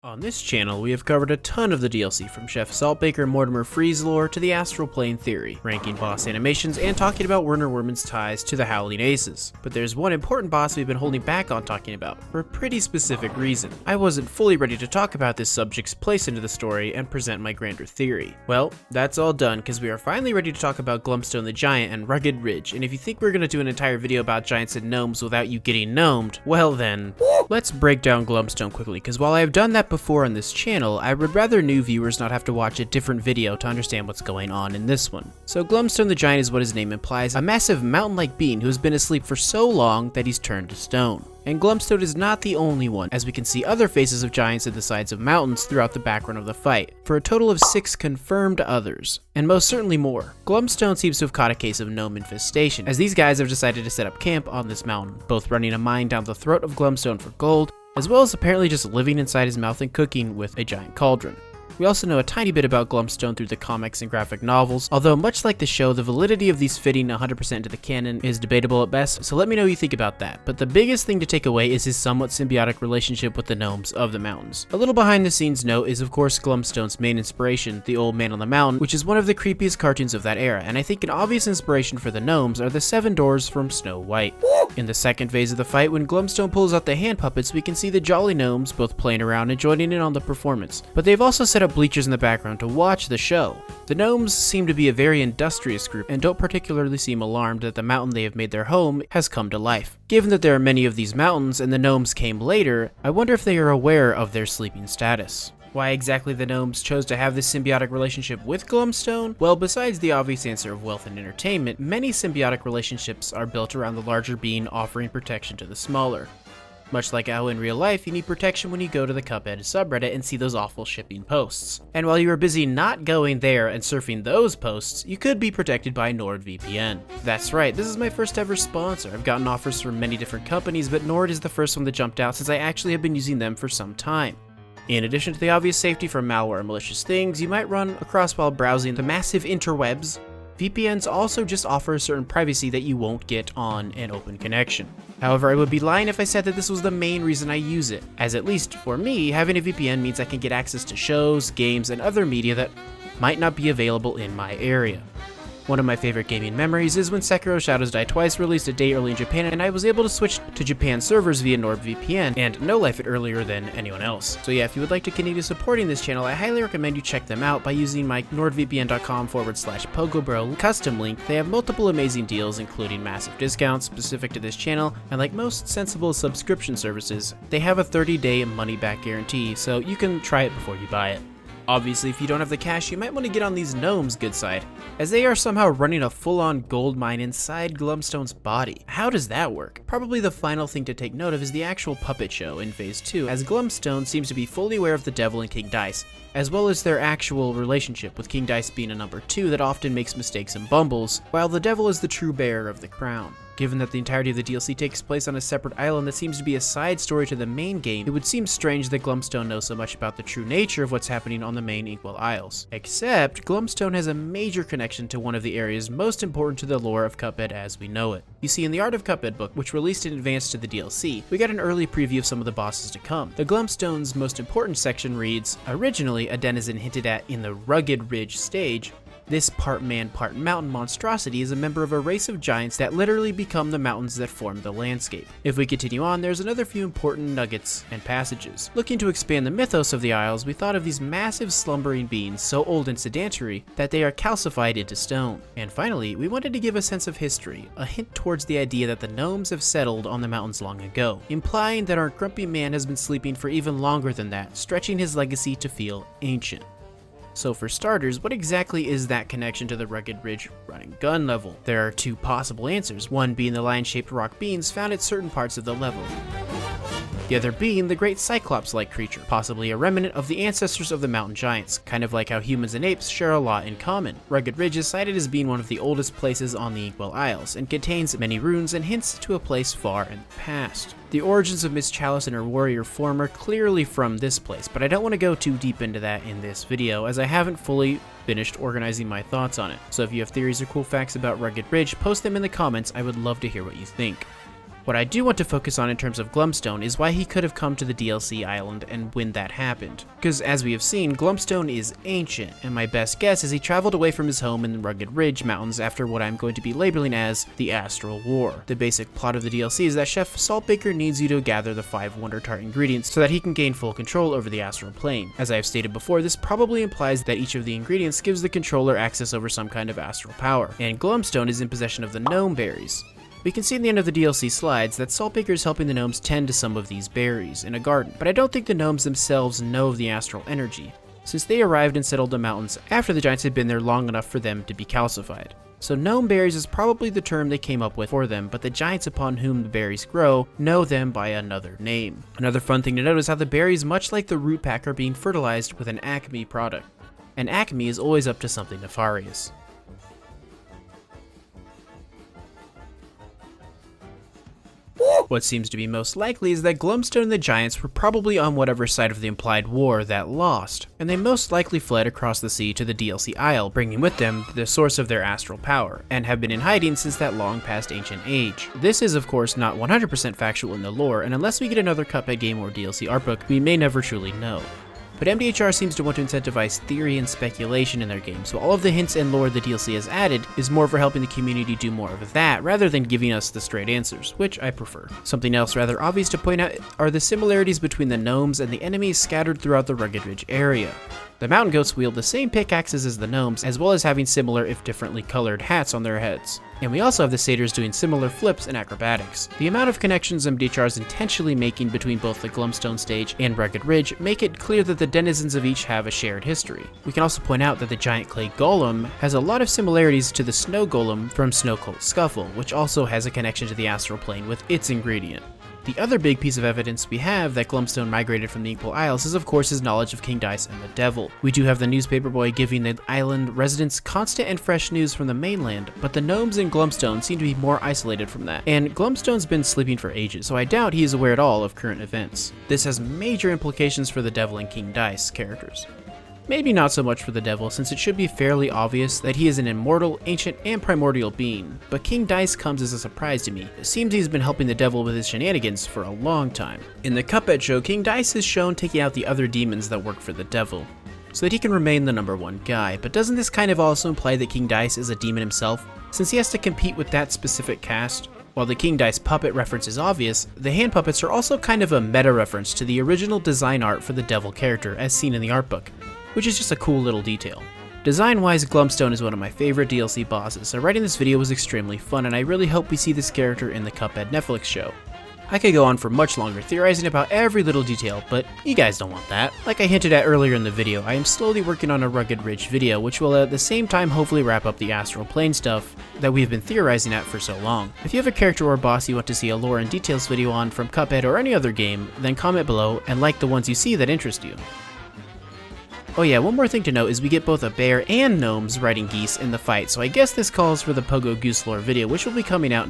On this channel, we have covered a ton of the DLC, from Chef Saltbaker Mortimer Freeze lore to the Astral Plane theory, ranking boss animations, and talking about Werner Werman's ties to the Howling Aces. But there's one important boss we've been holding back on talking about, for a pretty specific reason. I wasn't fully ready to talk about this subject's place into the story and present my grander theory. Well, that's all done, because we are finally ready to talk about Glumstone the Giant and Rugged Ridge, and if you think we're gonna do an entire video about giants and gnomes without you getting gnomed, well then, let's break down Glumstone quickly, because while I have done that before on this channel, I would rather new viewers not have to watch a different video to understand what's going on in this one. So Glumstone the Giant is what his name implies, a massive mountain-like being who has been asleep for so long that he's turned to stone. And Glumstone is not the only one, as we can see other faces of giants at the sides of mountains throughout the background of the fight, for a total of 6 confirmed others, and most certainly more. Glumstone seems to have caught a case of gnome infestation, as these guys have decided to set up camp on this mountain, both running a mine down the throat of Glumstone for gold, as well as apparently just living inside his mouth and cooking with a giant cauldron. We also know a tiny bit about Glumstone through the comics and graphic novels, although much like the show, the validity of these fitting 100% into the canon is debatable at best, so let me know what you think about that. But the biggest thing to take away is his somewhat symbiotic relationship with the gnomes of the mountains. A little behind the scenes note is of course Glumstone's main inspiration, the Old Man on the Mountain, which is one of the creepiest cartoons of that era, and I think an obvious inspiration for the gnomes are the 7 doors from Snow White. In the second phase of the fight, when Glumstone pulls out the hand puppets, we can see the jolly gnomes both playing around and joining in on the performance, but they've also set up bleachers in the background to watch the show. The gnomes seem to be a very industrious group and don't particularly seem alarmed that the mountain they have made their home has come to life. Given that there are many of these mountains and the gnomes came later, I wonder if they are aware of their sleeping status. Why exactly the gnomes chose to have this symbiotic relationship with Glumstone? Well, besides the obvious answer of wealth and entertainment, many symbiotic relationships are built around the larger being offering protection to the smaller. Much like how in real life, you need protection when you go to the Cuphead subreddit and see those awful shipping posts. And while you are busy not going there and surfing those posts, you could be protected by NordVPN. That's right, this is my first ever sponsor. I've gotten offers from many different companies, but Nord is the first one that jumped out since I actually have been using them for some time. In addition to the obvious safety from malware and malicious things you might run across while browsing the massive interwebs, VPNs also just offer a certain privacy that you won't get on an open connection. However, I would be lying if I said that this was the main reason I use it, as at least for me, having a VPN means I can get access to shows, games, and other media that might not be available in my area. One of my favorite gaming memories is when Sekiro Shadows Die Twice released a day early in Japan, and I was able to switch to Japan servers via NordVPN and no life it earlier than anyone else. So yeah, if you would like to continue supporting this channel, I highly recommend you check them out by using my nordvpn.com/pogobro custom link. They have multiple amazing deals, including massive discounts specific to this channel, and like most sensible subscription services, they have a 30-day money-back guarantee, so you can try it before you buy it. Obviously, if you don't have the cash, you might want to get on these gnomes' good side, as they are somehow running a full-on gold mine inside Glumstone's body. How does that work? Probably the final thing to take note of is the actual puppet show in Phase 2, as Glumstone seems to be fully aware of the devil and King Dice, as well as their actual relationship, with King Dice being a number 2 that often makes mistakes and bumbles, while the devil is the true bearer of the crown. Given that the entirety of the DLC takes place on a separate island that seems to be a side story to the main game, it would seem strange that Glumstone knows so much about the true nature of what's happening on the main Inkwell Isles. Except, Glumstone has a major connection to one of the areas most important to the lore of Cuphead as we know it. You see, in the Art of Cuphead book, which released in advance to the DLC, we got an early preview of some of the bosses to come. The Glumstone's most important section reads, originally a denizen hinted at in the Rugged Ridge stage, this part man, part mountain monstrosity is a member of a race of giants that literally become the mountains that form the landscape. If we continue on, there's another few important nuggets and passages. Looking to expand the mythos of the Isles, we thought of these massive slumbering beings so old and sedentary that they are calcified into stone. And finally, we wanted to give a sense of history, a hint towards the idea that the gnomes have settled on the mountains long ago, implying that our grumpy man has been sleeping for even longer than that, stretching his legacy to feel ancient. So for starters, what exactly is that connection to the Rugged Ridge running gun level? There are 2 possible answers, one being the lion-shaped rock beings found at certain parts of the level. The other being the great Cyclops-like creature, possibly a remnant of the ancestors of the mountain giants, kind of like how humans and apes share a lot in common. Rugged Ridge is cited as being one of the oldest places on the Inkwell Isles, and contains many runes and hints to a place far in the past. The origins of Miss Chalice and her warrior form are clearly from this place, but I don't want to go too deep into that in this video, as I haven't fully finished organizing my thoughts on it. So if you have theories or cool facts about Rugged Ridge, post them in the comments. I would love to hear what you think. What I do want to focus on in terms of Glumstone is why he could have come to the DLC island and when that happened. Because as we have seen, Glumstone is ancient, and my best guess is he traveled away from his home in the Rugged Ridge Mountains after what I'm going to be labeling as the Astral War. The basic plot of the DLC is that Chef Saltbaker needs you to gather the 5 Wonder Tart ingredients so that he can gain full control over the astral plane. As I have stated before, this probably implies that each of the ingredients gives the controller access over some kind of astral power, and Glumstone is in possession of the Gnome berries. We can see in the end of the DLC slides that Saltbaker is helping the gnomes tend to some of these berries in a garden, but I don't think the gnomes themselves know of the astral energy, since they arrived and settled the mountains after the giants had been there long enough for them to be calcified. So gnome berries is probably the term they came up with for them, but the giants upon whom the berries grow know them by another name. Another fun thing to note is how the berries, much like the root pack, are being fertilized with an Acme product. And Acme is always up to something nefarious. What seems to be most likely is that Glumstone the Giants were probably on whatever side of the implied war that lost, and they most likely fled across the sea to the DLC Isle, bringing with them the source of their astral power, and have been in hiding since that long past ancient age. This is of course not 100% factual in the lore, and unless we get another Cuphead game or DLC art book, we may never truly know. But MDHR seems to want to incentivize theory and speculation in their games, so all of the hints and lore the DLC has added is more for helping the community do more of that, rather than giving us the straight answers, which I prefer. Something else rather obvious to point out are the similarities between the gnomes and the enemies scattered throughout the Rugged Ridge area. The mountain goats wield the same pickaxes as the gnomes, as well as having similar if differently colored hats on their heads. And we also have the satyrs doing similar flips and acrobatics. The amount of connections MDHR is intentionally making between both the Glumstone stage and Rugged Ridge make it clear that the denizens of each have a shared history. We can also point out that the giant clay golem has a lot of similarities to the snow golem from Snow Cult Scuffle, which also has a connection to the astral plane with its ingredient. The other big piece of evidence we have that Glumstone migrated from the Inkle Isles is of course his knowledge of King Dice and the Devil. We do have the newspaper boy giving the island residents constant and fresh news from the mainland, but the gnomes in Glumstone seem to be more isolated from that. And Glumstone's been sleeping for ages, so I doubt he is aware at all of current events. This has major implications for the Devil and King Dice characters. Maybe not so much for the Devil, since it should be fairly obvious that he is an immortal, ancient, and primordial being, but King Dice comes as a surprise to me. It seems he's been helping the Devil with his shenanigans for a long time. In the Cuphead show, King Dice is shown taking out the other demons that work for the Devil, so that he can remain the #1 guy, but doesn't this kind of also imply that King Dice is a demon himself, since he has to compete with that specific cast? While the King Dice puppet reference is obvious, the hand puppets are also kind of a meta reference to the original design art for the Devil character as seen in the art book, which is just a cool little detail. Design-wise, Glumstone is one of my favorite DLC bosses, so writing this video was extremely fun, and I really hope we see this character in the Cuphead Netflix show. I could go on for much longer theorizing about every little detail, but you guys don't want that. Like I hinted at earlier in the video, I am slowly working on a Rugged Ridge video, which will at the same time hopefully wrap up the astral plane stuff that we've been theorizing at for so long. If you have a character or boss you want to see a lore and details video on from Cuphead or any other game, then comment below and like the ones you see that interest you. Oh yeah, one more thing to note is we get both a bear and gnomes riding geese in the fight, so I guess this calls for the Pogo Goose lore video, which will be coming out